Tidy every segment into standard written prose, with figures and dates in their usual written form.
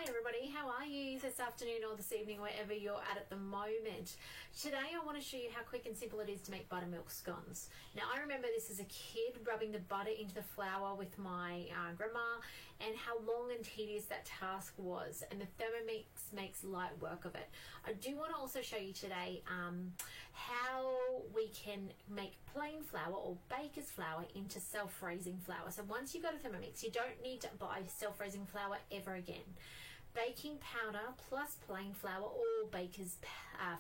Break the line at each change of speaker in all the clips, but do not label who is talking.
Hi everybody, how are you this afternoon or this evening, wherever you're at the moment? Today I want to show you how quick and simple it is to make buttermilk scones. Now I remember this as a kid, rubbing the butter into the flour with my grandma, and how long and tedious that task was, and the Thermomix makes light work of it. I do want to also show you today how we can make plain flour or baker's flour into self-raising flour. So once you've got a Thermomix, you don't need to buy self-raising flour ever again. Baking powder plus plain flour or baker's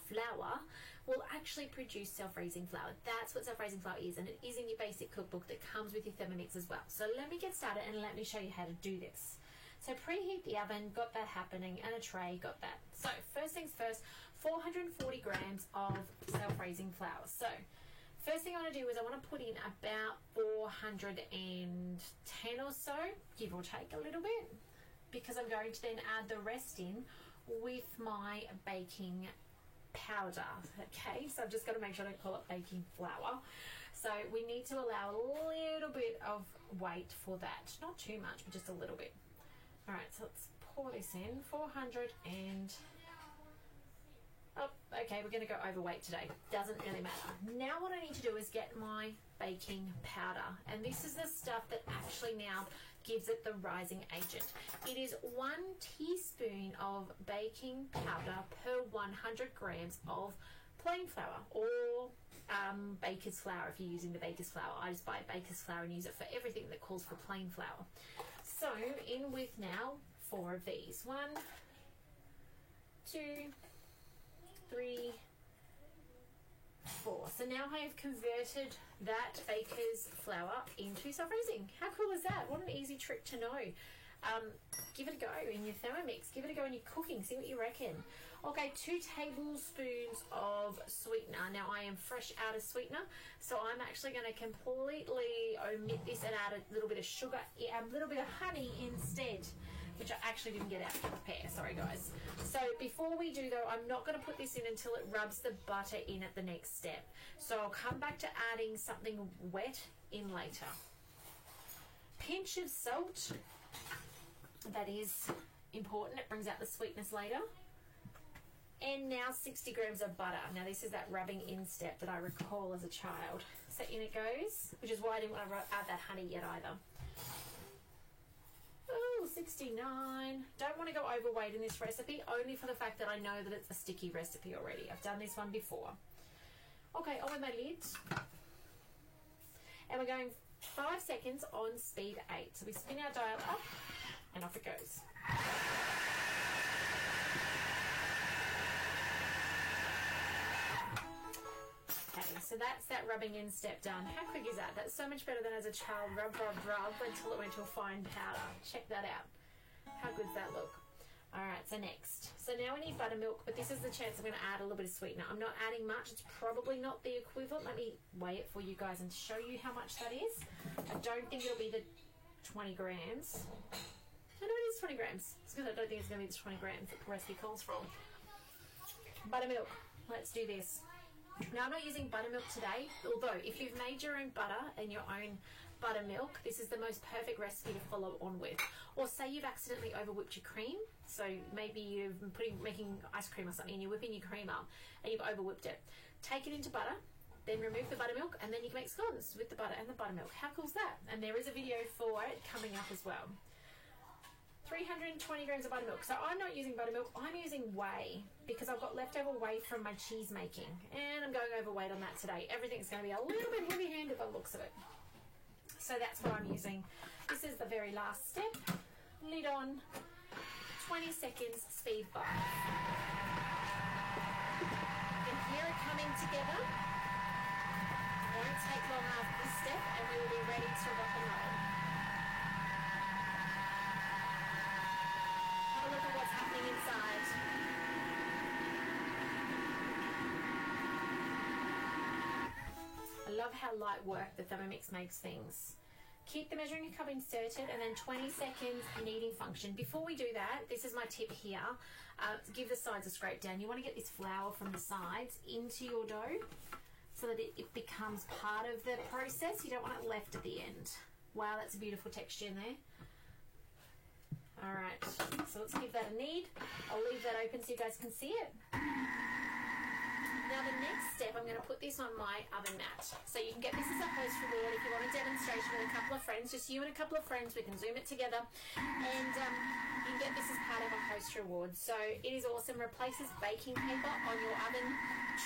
flour will actually produce self-raising flour. That's what self-raising flour is, and it is in your basic cookbook that comes with your Thermomix as well. So let me get started and let me show you how to do this. So preheat the oven, got that happening, and a tray, got that. So first things first, 440 grams of self-raising flour. So first thing I want to do is I want to put in about 410 or so, give or take a little bit, because I'm going to then add the rest in with my baking powder. Okay, so I've just got to make sure I don't call it baking flour. So we need to allow a little bit of weight for that. Not too much, but just a little bit. All right, so let's pour this in, 400 and... Oh, okay, we're going to go overweight today. Doesn't really matter. Now what I need to do is get my baking powder. And this is the stuff that actually now gives it the rising agent. It is 1 teaspoon of baking powder per 100 grams of plain flour, or baker's flour if you're using the baker's flour. I just buy baker's flour and use it for everything that calls for plain flour. So in with now 4 of these. 1, 2, 3, 4. So now I have converted that baker's flour into self-raising. How cool is that? What an easy trick to know. Give it a go in your Thermomix. Give it a go in your cooking. See what you reckon. Okay, 2 tablespoons of sweetener. Now I am fresh out of sweetener, so I'm actually going to completely omit this and add a little bit of sugar, a little bit of honey instead, which I actually didn't get out to prepare. Sorry guys. So before we do though, I'm not going to put this in until it rubs the butter in at the next step. So I'll come back to adding something wet in later. Pinch of salt. That is important. It brings out the sweetness later. And now 60 grams of butter. Now this is that rubbing in step that I recall as a child. So in it goes, which is why I didn't want to add that honey yet either. Oh, 69. Don't want to go overweight in this recipe, only for the fact that I know that it's a sticky recipe already. I've done this one before. Okay, on with my lid. And we're going 5 seconds on speed 8. So we spin our dial up and off it goes. Okay, so that's that rubbing in step done. How quick is that? That's so much better than as a child, rub, rub, rub until it went to a fine powder. Check that out. How good does that look? Alright, so next. So now we need buttermilk, but this is the chance I'm going to add a little bit of sweetener. I'm not adding much. It's probably not the equivalent. Let me weigh it for you guys and show you how much that is. I don't think it'll be the 20 grams. I know it is 20 grams. It's because I don't think it's going to be the 20 grams that the recipe calls for. Buttermilk. Let's do this. Now I'm not using buttermilk today, although if you've made your own butter and your own buttermilk, this is the most perfect recipe to follow on with. Or say you've accidentally over whipped your cream, so maybe you've been making ice cream or something and you're whipping your cream up and you've over whipped it. Take it into butter, then remove the buttermilk, and then you can make scones with the butter and the buttermilk. How cool is that? And there is a video for it coming up as well. 320 grams of buttermilk. So I'm not using buttermilk, I'm using whey, because I've got leftover whey from my cheese making, and I'm going overweight on that today. Everything's going to be a little bit heavy-handed by the looks of it. So that's what I'm using. This is the very last step. Lid on, 20 seconds, speed 5. You can hear it coming together. Won't take long after this step, and we will be ready to rock and roll. Look at what's happening inside. I love how light work the Thermomix makes things. Keep the measuring cup inserted and then 20 seconds kneading function. Before we do that, this is my tip here. Give the sides a scrape down. You want to get this flour from the sides into your dough so that it becomes part of the process. You don't want it left at the end. Wow, that's a beautiful texture in there. All right, so let's give that a knead. I'll leave that open so you guys can see it. Now the next step, I'm going to put this on my oven mat. So you can get this as a host reward if you want a demonstration with a couple of friends, just you and a couple of friends, we can Zoom it together. And you can get this as part of a host reward. So it is awesome, replaces baking paper on your oven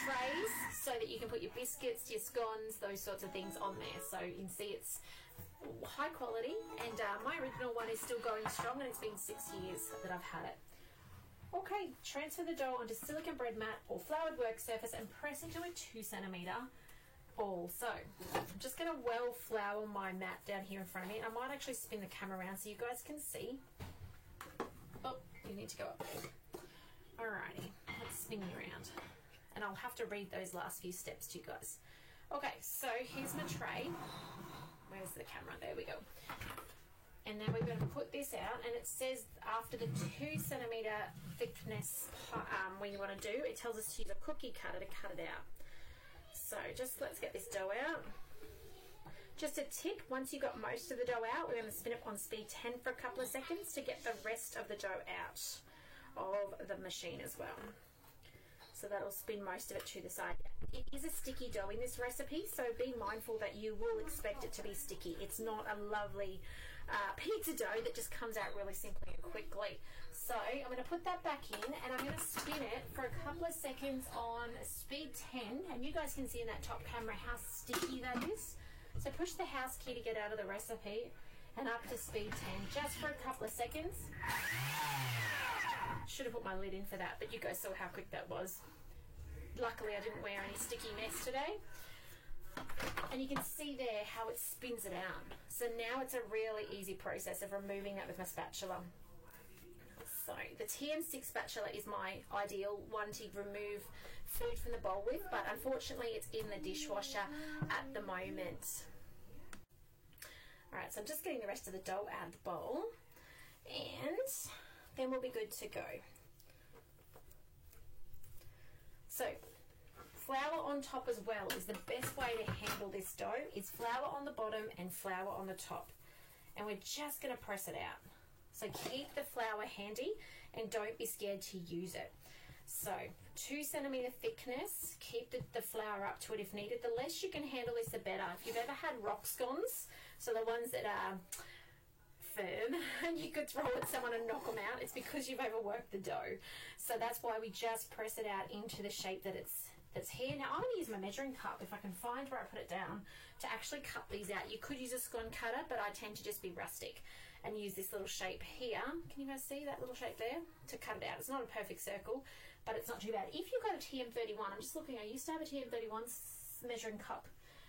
trays so that you can put your biscuits, your scones, those sorts of things on there. So you can see it's high quality, and my original one is still going strong, and it's been 6 years that I've had it. Okay, transfer the dough onto silicone bread mat or floured work surface and press into a 2 centimetre ball. So I'm just going to well flour my mat down here in front of me. I might actually spin the camera around so you guys can see. Oh, you need to go up there. Alrighty, let's spin you around. And I'll have to read those last few steps to you guys. Okay, so here's my tray. Where's the camera? There we go. And now we're going to put this out, and it says after the 2 centimetre thickness when you want to do, it tells us to use a cookie cutter to cut it out. So just let's get this dough out. Just a tip, once you've got most of the dough out, we're going to spin it on speed 10 for a couple of seconds to get the rest of the dough out of the machine as well. So that'll spin most of it to the side. It is a sticky dough in this recipe, so be mindful that you will expect it to be sticky. It's not a lovely pizza dough that just comes out really simply and quickly. So I'm going to put that back in, and I'm going to spin it for a couple of seconds on speed 10, and you guys can see in that top camera how sticky that is. So push the house key to get out of the recipe and up to speed 10 just for a couple of seconds. Should have put my lid in for that, but you guys saw how quick that was. Luckily I didn't wear any sticky mess today. And you can see there how it spins it out. So now it's a really easy process of removing that with my spatula. So the TM6 spatula is my ideal one to remove food from the bowl with, but unfortunately it's in the dishwasher at the moment. Alright, so I'm just getting the rest of the dough out of the bowl, and then we'll be good to go. So flour on top as well is the best way to handle this dough. Is flour on the bottom and flour on the top, and we're just going to press it out. So keep the flour handy and don't be scared to use it. So 2 centimetre thickness, keep the flour up to it if needed. The less you can handle this, the better. If you've ever had rock scones, so the ones that are firm and you could throw at someone and knock them out, it's because you've overworked the dough. So that's why we just press it out into the shape that it's here. Now I'm going to use my measuring cup, if I can find where I put it down, to actually cut these out. You could use a scone cutter, but I tend to just be rustic and use this little shape here. Can you guys see that little shape there? To cut it out. It's not a perfect circle, but it's not too bad. If you've got a TM31, I'm just looking, I used to have a TM31 measuring cup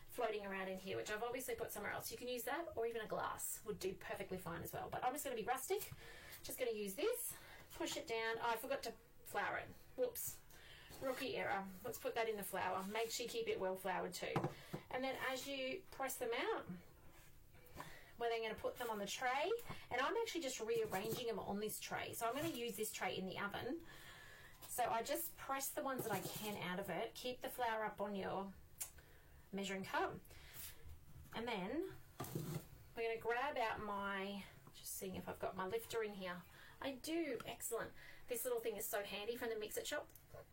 floating around in here, which I've obviously put somewhere else. You can use that, or even a glass would do perfectly fine as well. But I'm just going to be rustic. Just going to use this, push it down. Oh, I forgot to flour it. Whoops. Rookie error. Let's put that in the flour. Make sure you keep it well floured too. And then as you press them out, we're then going to put them on the tray. And I'm actually just rearranging them on this tray. So I'm going to use this tray in the oven. So I just press the ones that I can out of it. Keep the flour up on your measuring cup. And then we're going to grab out my, just seeing if I've got my lifter in here. I do. Excellent. This little thing is so handy from the Mix It shop.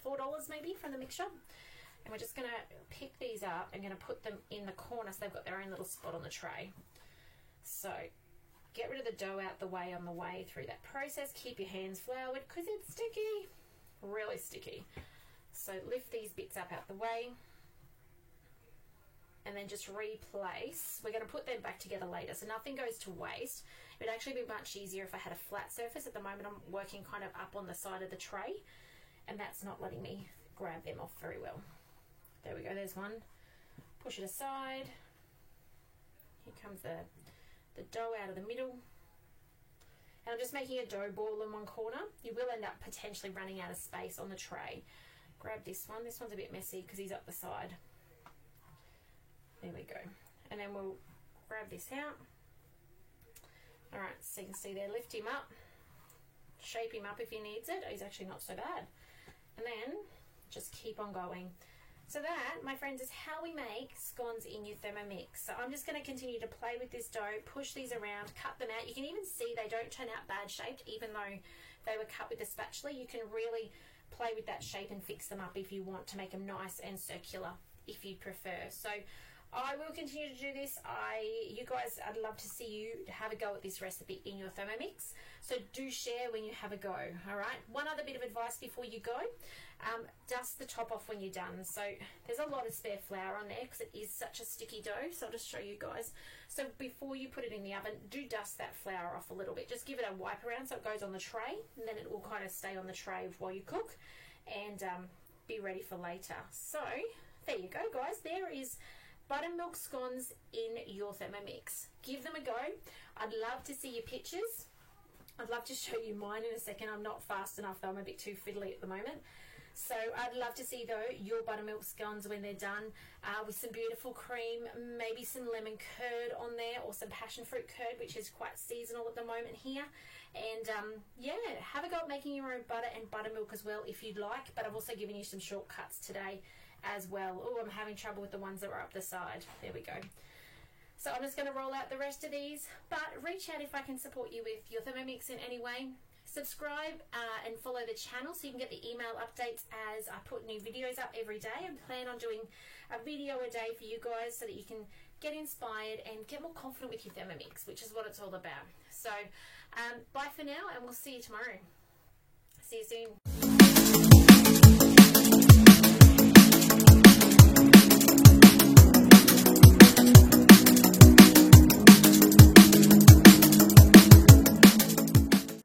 $4 maybe from the Mix shop. And we're just going to pick these up and going to put them in the corner so they've got their own little spot on the tray. So get rid of the dough out the way on the way through that process. Keep your hands floured because it's sticky. Really sticky. So lift these bits up out the way. And then just replace. We're going to put them back together later, so nothing goes to waste. It would actually be much easier if I had a flat surface. At the moment I'm working kind of up on the side of the tray, and that's not letting me grab them off very well. There we go, there's one. Push it aside. Here comes the dough out of the middle. And I'm just making a dough ball in one corner. You will end up potentially running out of space on the tray. Grab this one. This one's a bit messy because he's up the side. There we go. And then we'll grab this out. Alright, so you can see there, lift him up. Shape him up if he needs it. He's actually not so bad. And then just keep on going. So that, my friends, is how we make scones in your Thermomix. So I'm just going to continue to play with this dough, push these around, cut them out. You can even see they don't turn out bad shaped, even though they were cut with a spatula. You can really play with that shape and fix them up if you want to make them nice and circular, if you prefer. So I will continue to do this. You guys, I'd love to see you have a go at this recipe in your Thermomix. So do share when you have a go, all right? One other bit of advice before you go, dust the top off when you're done. So there's a lot of spare flour on there because it is such a sticky dough. So I'll just show you guys. So before you put it in the oven, do dust that flour off a little bit. Just give it a wipe around so it goes on the tray, and then it will kind of stay on the tray while you cook, and be ready for later. So there you go, guys. There is buttermilk scones in your Thermomix. Give them a go. I'd love to see your pictures. I'd love to show you mine in a second. I'm not fast enough though. I'm a bit too fiddly at the moment. So I'd love to see though your buttermilk scones when they're done, with some beautiful cream, maybe some lemon curd on there, or some passion fruit curd, which is quite seasonal at the moment here. And yeah, have a go at making your own butter and buttermilk as well if you'd like. But I've also given you some shortcuts today as well. Oh, I'm having trouble with the ones that were up the side. There we go. So I'm just going to roll out the rest of these, but reach out if I can support you with your Thermomix in any way. Subscribe and follow the channel so you can get the email updates as I put new videos up every day. I plan on doing a video a day for you guys so that you can get inspired and get more confident with your Thermomix, which is what it's all about. So bye for now, and we'll see you tomorrow. See you soon.